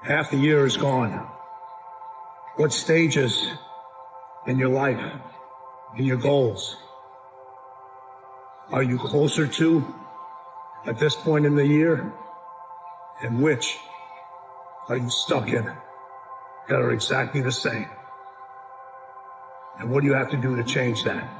Half the year is gone. What stages in your life, in your goals, are you closer to at this point in the year? And which are you stuck in that are exactly the same? And what do you have to do to change that?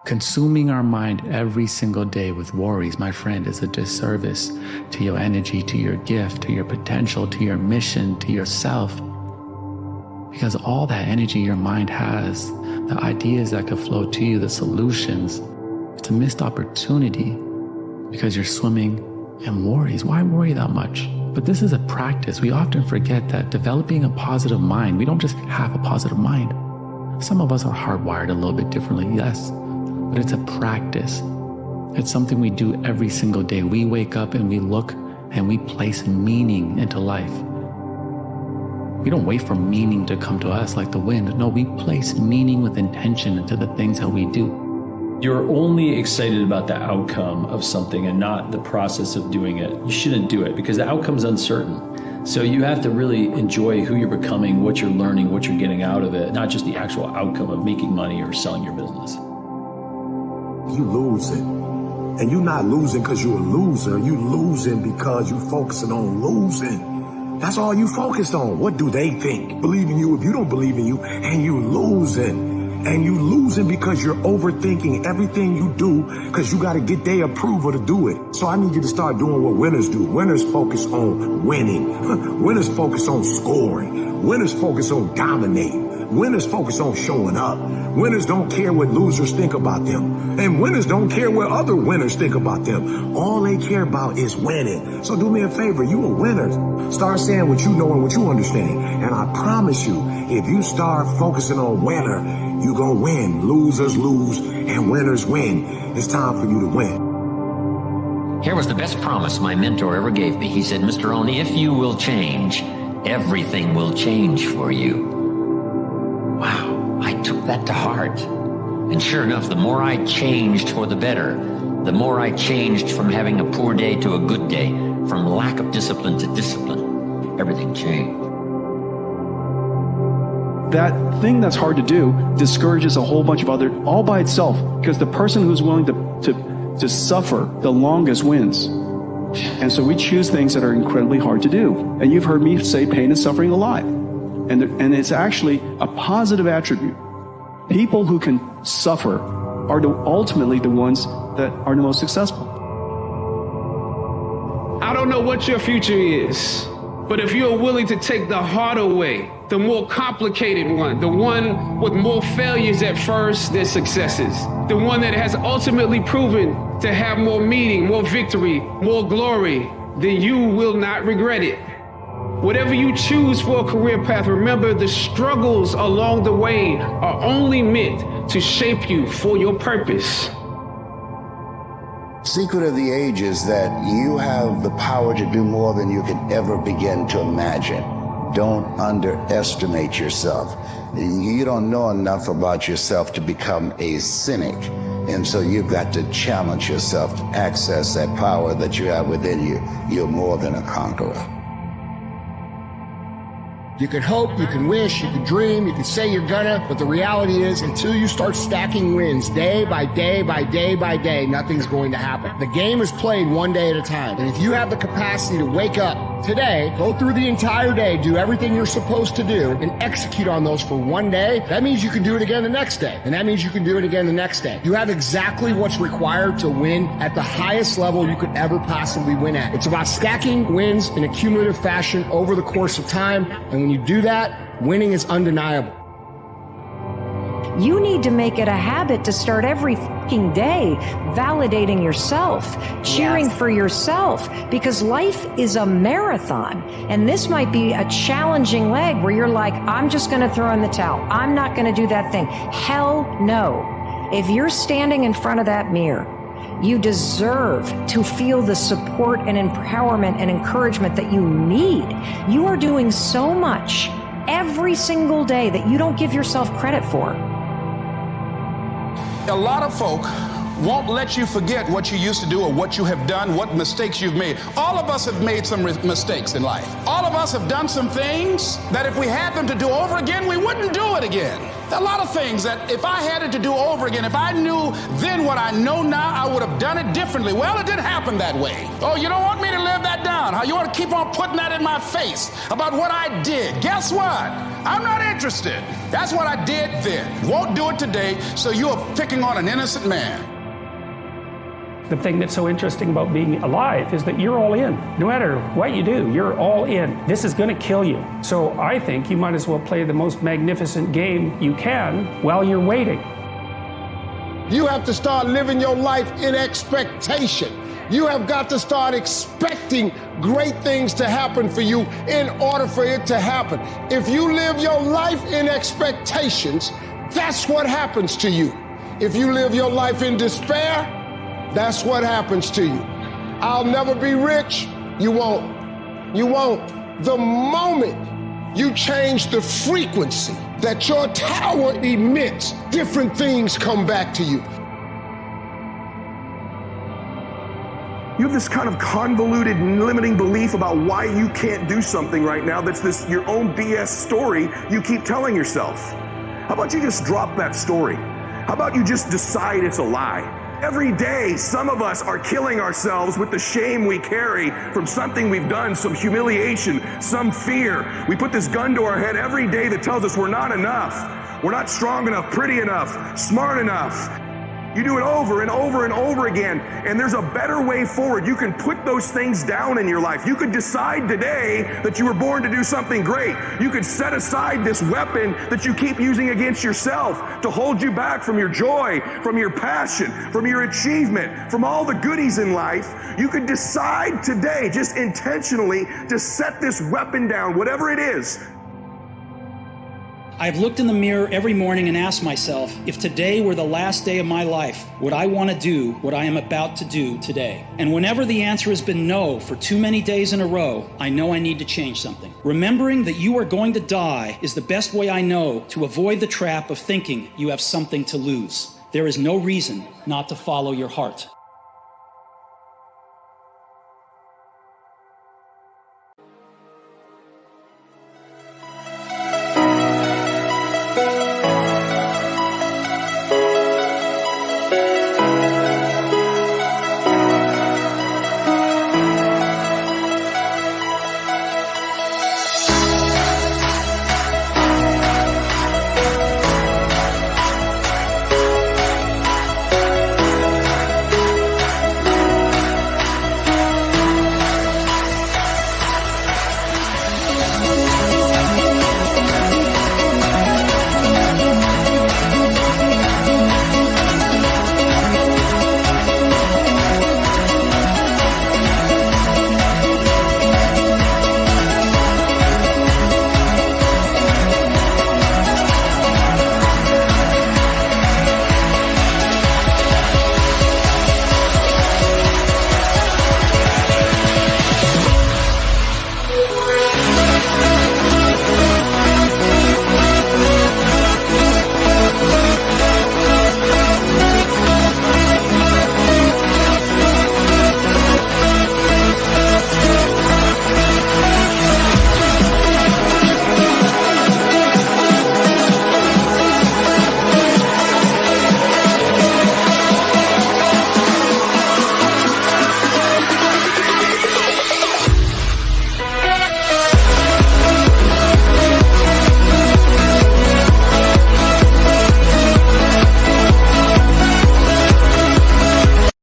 Consuming our mind every single day with worries, my friend, is a disservice to your energy, to your gift, to your potential, to your mission, to yourself. Because all that energy your mind has, the ideas that could flow to you, the solutions, it's a missed opportunity because you're swimming in worries. Why worry that much? But this is a practice. We often forget that developing a positive mind, we don't just have a positive mind. Some of us are hardwired a little bit differently, yes. But it's a practice. It's something we do every single day. We wake up and we look and we place meaning into life. We don't wait for meaning to come to us like the wind. No, we place meaning with intention into the things that we do. You're only excited about the outcome of something and not the process of doing it. You shouldn't do it because the outcome's uncertain. So you have to really enjoy who you're becoming, what you're learning, what you're getting out of it, not just the actual outcome of making money or selling your business. You losing. And you're not losing because you're a loser. You losing because you focusing on losing. That's all you focused on. What do they think? Believe in you if you don't believe in you, and you losing. And you losing because you're overthinking everything you do because you got to get their approval to do it. So I need you to start doing what winners do. Winners focus on winning. Winners focus on scoring. Winners focus on dominating. Winners focus on showing up. Winners don't care what losers think about them. And winners don't care what other winners think about them. All they care about is winning. So do me a favor, you a winner. Start saying what you know and what you understand. And I promise you, if you start focusing on winner, you're gonna win. Losers lose and winners win. It's time for you to win. Here was the best promise my mentor ever gave me. He said, Mr. Oney, if you will change, everything will change for you. Wow, I took that to heart. And sure enough, the more I changed for the better, the more I changed from having a poor day to a good day, from lack of discipline to discipline. Everything changed. That thing that's hard to do discourages a whole bunch of other, all by itself, because the person who's willing to suffer the longest wins. And so we choose things that are incredibly hard to do. And you've heard me say pain and suffering a lot. And it's actually a positive attribute. People who can suffer are ultimately the ones that are the most successful. I don't know what your future is, but if you're willing to take the harder way, the more complicated one, the one with more failures at first than successes, the one that has ultimately proven to have more meaning, more victory, more glory, then you will not regret it. Whatever you choose for a career path, remember the struggles along the way are only meant to shape you for your purpose. Secret of the age is that you have the power to do more than you could ever begin to imagine. Don't underestimate yourself. You don't know enough about yourself to become a cynic. And so you've got to challenge yourself to access that power that you have within you. You're more than a conqueror. You can hope, you can wish, you can dream, you can say you're gonna, but the reality is until you start stacking wins day by day by day by day, nothing's going to happen. The game is played one day at a time. And if you have the capacity to wake up today, go through the entire day, do everything you're supposed to do, and execute on those for one day, that means you can do it again the next day. And that means you can do it again the next day. You have exactly what's required to win at the highest level you could ever possibly win at. It's about stacking wins in a cumulative fashion over the course of time. And when you do that, winning is undeniable. You need to make it a habit to start every fucking day validating yourself, cheering for yourself, because life is a marathon. And this might be a challenging leg where you're like, I'm just going to throw in the towel. I'm not going to do that thing. Hell no. If you're standing in front of that mirror, you deserve to feel the support and empowerment and encouragement that you need. You are doing so much every single day that you don't give yourself credit for. A lot of folk won't let you forget what you used to do or what you have done, what mistakes you've made. All of us have made some mistakes in life. All of us have done some things that if we had them to do over again, we wouldn't do it again. There are a lot of things that if I had it to do over again, if I knew then what I know now, I would have done it differently. Well, it didn't happen that way. Oh, you don't want me to live that down? How you want to keep on putting that in my face about what I did? Guess what? I'm not interested. That's what I did then. Won't do it today, so you're picking on an innocent man. The thing that's so interesting about being alive is that you're all in. No matter what you do, you're all in. This is going to kill you. So I think you might as well play the most magnificent game you can while you're waiting. You have to start living your life in expectation. You have got to start expecting great things to happen for you in order for it to happen. If you live your life in expectations, that's what happens to you. If you live your life in despair, that's what happens to you. I'll never be rich. You won't. You won't. The moment you change the frequency that your tower emits, different things come back to you. You have this kind of convoluted, limiting belief about why you can't do something right now that's this your own BS story you keep telling yourself. How about you just drop that story? How about you just decide it's a lie? Every day, some of us are killing ourselves with the shame we carry from something we've done, some humiliation, some fear. We put this gun to our head every day that tells us we're not enough. We're not strong enough, pretty enough, smart enough. You do it over and over and over again, and there's a better way forward. You can put those things down in your life. You could decide today that you were born to do something great. You could set aside this weapon that you keep using against yourself to hold you back from your joy, from your passion, from your achievement, from all the goodies in life. You could decide today, just intentionally, to set this weapon down, whatever it is. I've looked in the mirror every morning and asked myself, if today were the last day of my life, would I want to do what I am about to do today? And whenever the answer has been no for too many days in a row, I know I need to change something. Remembering that you are going to die is the best way I know to avoid the trap of thinking you have something to lose. There is no reason not to follow your heart.